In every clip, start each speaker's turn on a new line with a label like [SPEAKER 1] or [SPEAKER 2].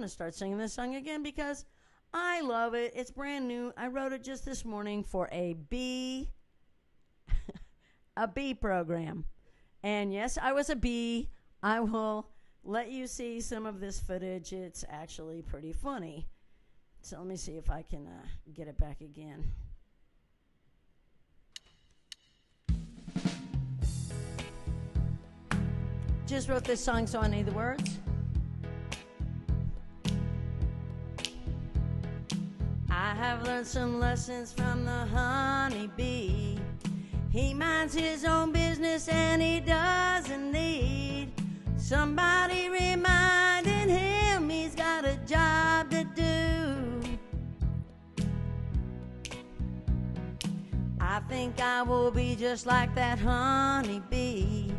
[SPEAKER 1] to start singing this song again because I love it. It's brand new. I wrote it just this morning for a bee program. And yes, I was a bee. I will let you see some of this footage. It's actually pretty funny. So let me see if I can get it back again. Just wrote this song, so I need the words. I have learned some lessons from the honeybee. He minds his own business and he doesn't need somebody reminding him he's got a job to do. I think I will be just like that honeybee,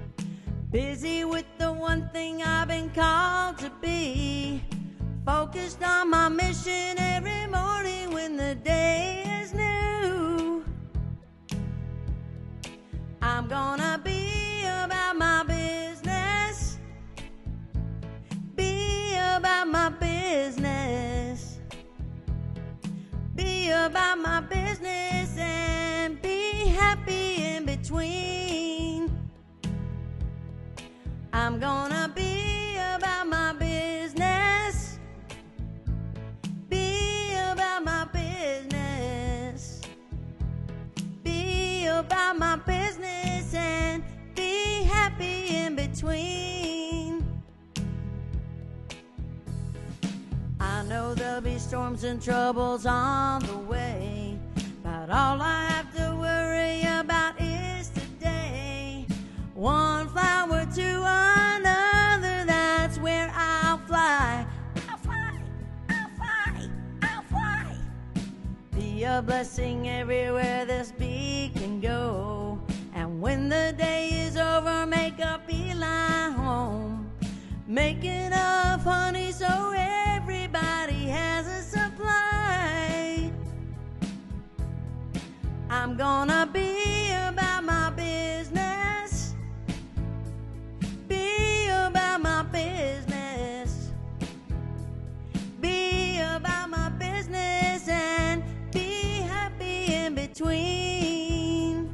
[SPEAKER 1] busy with the one thing I've been called to be, focused on my mission every morning when the day is new. I'm gonna be about my business, be about my business, be about my business and be happy in between. I'm gonna be about my business, be about my business, be about my business and be happy in between. I know there'll be storms and troubles on the way, but all I have to worry about is today. One flower to another, that's where I'll fly. I'll fly, I'll fly, I'll fly. Be a blessing everywhere this bee can go. And when the day is over, make a beeline home. Make enough honey so everybody has a supply. I'm gonna be about my business, be about my business, be about my business and be happy in between.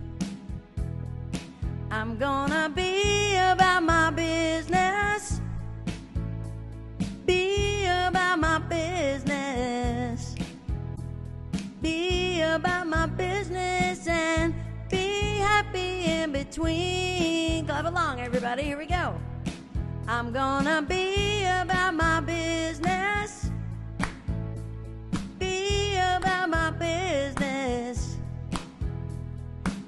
[SPEAKER 1] I'm gonna be about my business, be about my business, be about my business and be happy in between. Clap along, everybody. Here we go. I'm gonna be about my business, be about my business,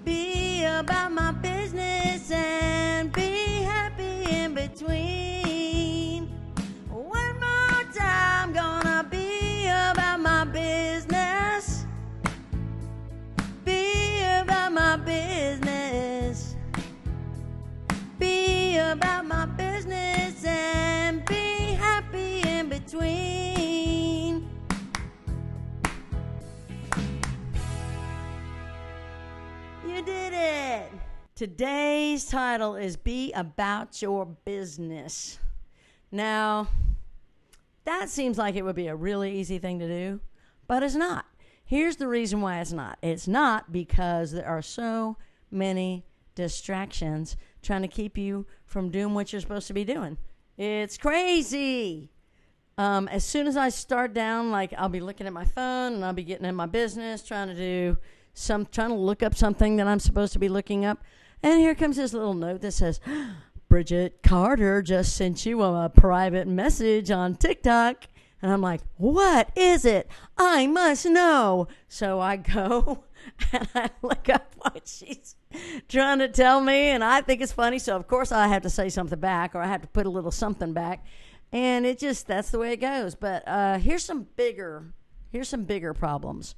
[SPEAKER 1] be about my business and be happy in between. One more time, gonna be about my business, be about my business, be about my business and be happy in between. You did it. Today's title is Be About Your Business. Now, that seems like it would be a really easy thing to do, but it's not. Here's the reason why it's not. It's not because there are so many distractions trying to keep you from doing what you're supposed to be doing. It's crazy. As soon as I start down, like I'll be looking at my phone and I'll be getting in my business, trying to look up something that I'm supposed to be looking up. And here comes this little note that says, Bridget Carter just sent you a private message on TikTok. And I'm like, what is it? I must know. So I go and I look up what she's trying to tell me. And I think it's funny. So, of course, I have to say something back or I have to put a little something back. And that's the way it goes. But here's some bigger problems.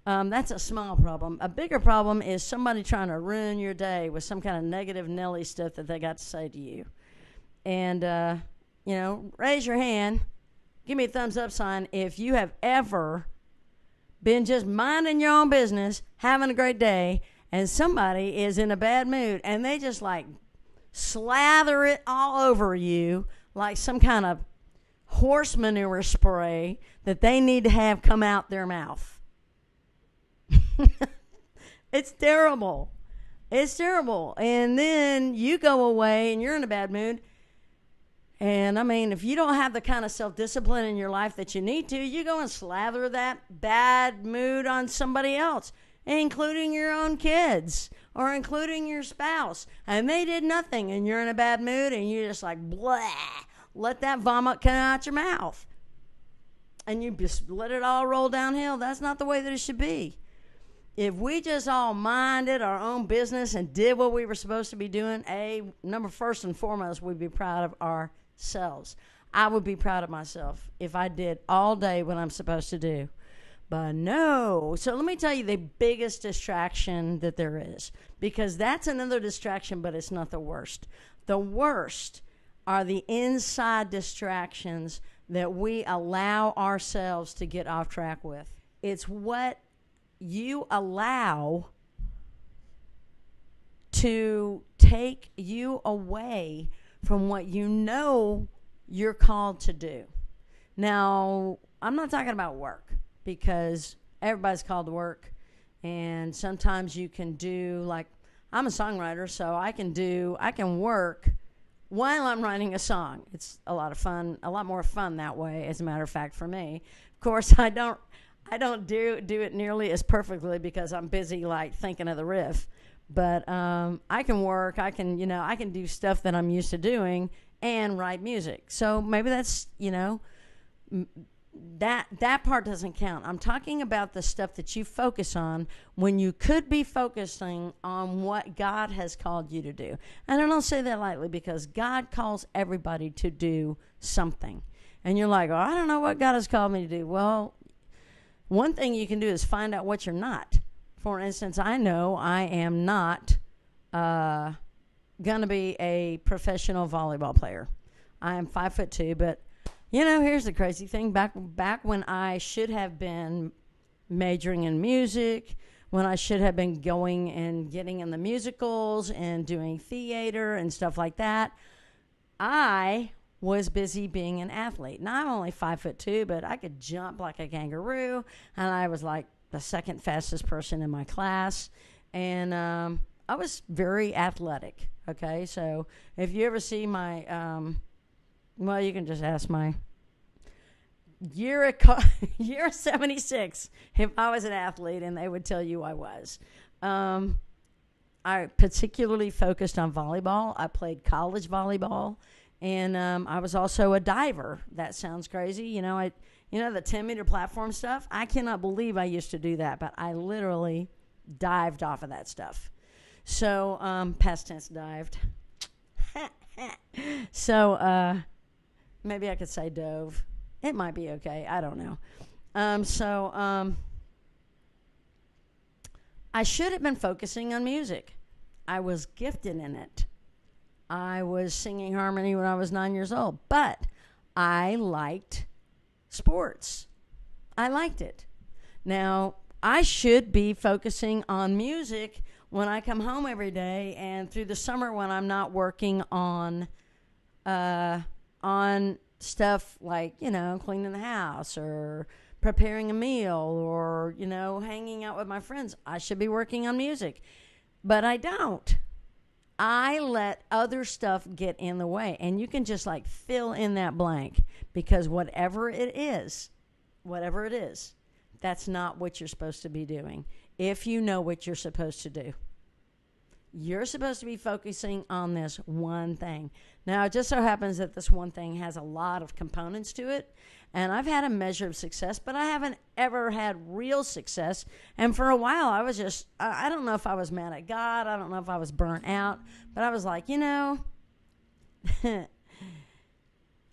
[SPEAKER 1] That's a small problem. A bigger problem is somebody trying to ruin your day with some kind of negative Nelly stuff that they got to say to you. And, raise your hand. Give me a thumbs up sign if you have ever been just minding your own business, having a great day, and somebody is in a bad mood and they just like slather it all over you like some kind of horse manure spray that they need to have come out their mouth. It's terrible. It's terrible. And then you go away and you're in a bad mood. And I mean, if you don't have the kind of self-discipline in your life that you need to, you go and slather that bad mood on somebody else, including your own kids or including your spouse. And they did nothing and you're in a bad mood and you're just like, blah, let that vomit come out your mouth. And you just let it all roll downhill. That's not the way that it should be. If we just all minded our own business and did what we were supposed to be doing, first and foremost, we'd be proud of ourselves. I would be proud of myself if I did all day what I'm supposed to do. But no. So let me tell you the biggest distraction that there is, because that's another distraction, but it's not the worst. The worst are the inside distractions that we allow ourselves to get off track with. It's what you allow to take you away from what you know you're called to do. Now, I'm not talking about work, because everybody's called to work, and sometimes you can do, like, I'm a songwriter, so I can work while I'm writing a song. It's a lot of fun, a lot more fun that way, as a matter of fact, for me. Of course, I don't do it nearly as perfectly because I'm busy, like, thinking of the riff. But I can work. I can do stuff that I'm used to doing and write music. So maybe that's, that part doesn't count. I'm talking about the stuff that you focus on when you could be focusing on what God has called you to do. And I don't say that lightly, because God calls everybody to do something. And you're like, oh, I don't know what God has called me to do. Well, one thing you can do is find out what you're not. For instance, I know I am not going to be a professional volleyball player. I am 5'2", but here's the crazy thing. Back when I should have been majoring in music, when I should have been going and getting in the musicals and doing theater and stuff like that, I was busy being an athlete. Now, I'm only 5'2", but I could jump like a kangaroo, and I was like the second fastest person in my class, and I was very athletic. Okay, so if you ever see my, you can just ask my year 76 if I was an athlete, and they would tell you I was. I particularly focused on volleyball. I played college volleyball. And I was also a diver. That sounds crazy. The 10-meter platform stuff. I cannot believe I used to do that, but I literally dived off of that stuff. So, past tense, dived. So, maybe I could say dove. It might be okay. I don't know. I should have been focusing on music. I was gifted in it. I was singing harmony when I was 9 years old, but I liked sports. I liked it. Now, I should be focusing on music when I come home every day and through the summer when I'm not working on stuff like, cleaning the house or preparing a meal or, hanging out with my friends. I should be working on music, but I don't. I let other stuff get in the way, and you can just like fill in that blank, because whatever it is, that's not what you're supposed to be doing. If you know what you're supposed to do, you're supposed to be focusing on this one thing. Now, it just so happens that this one thing has a lot of components to it, and I've had a measure of success, but I haven't ever had real success. And for a while, I was just, I don't know if I was mad at God. I don't know if I was burnt out, but I was like,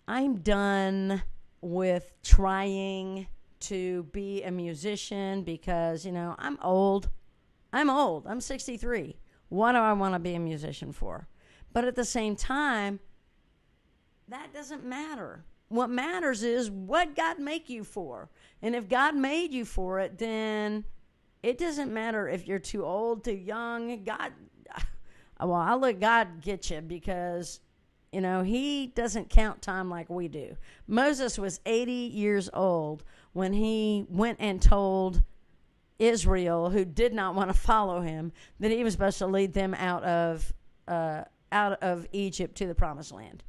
[SPEAKER 1] I'm done with trying to be a musician because, I'm old. I'm 63. What do I want to be a musician for? But at the same time, that doesn't matter. What matters is what God make you for. And if God made you for it, then it doesn't matter if you're too old, too young. I'll let God get you, because You know, he doesn't count time like we do. Moses was 80 years old when he went and told Israel, who did not want to follow him, that he was supposed to lead them out of Egypt to the promised land.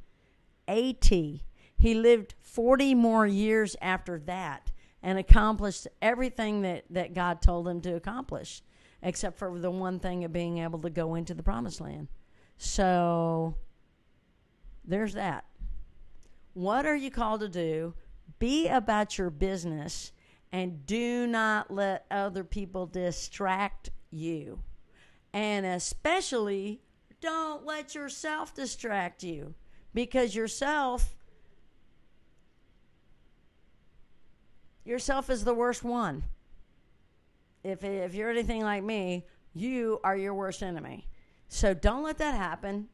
[SPEAKER 1] 80. He lived 40 more years after that and accomplished everything that God told him to accomplish, except for the one thing of being able to go into the promised land. So there's that. What are you called to do? Be about your business, and do not let other people distract you. And especially, don't let yourself distract you, because yourself is the worst one. If you're anything like me, you are your worst enemy. So don't let that happen.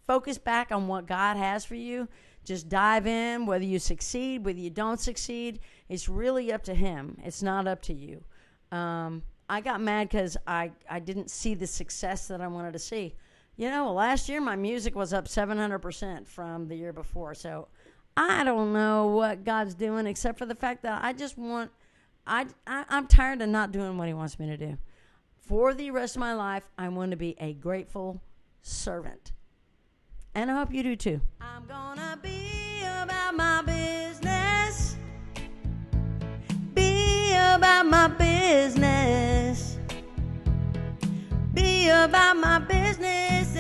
[SPEAKER 1] Focus back on what God has for you. Just dive in. Whether you succeed, whether you don't succeed, it's really up to him. It's not up to you. I got mad because I didn't see the success that I wanted to see. You know, last year my music was up 700% from the year before. So I don't know what God's doing, except for the fact that I'm tired of not doing what he wants me to do. For the rest of my life, I want to be a grateful servant. And I hope you do too. I'm gonna be about my business. Be about my business. Be about my business.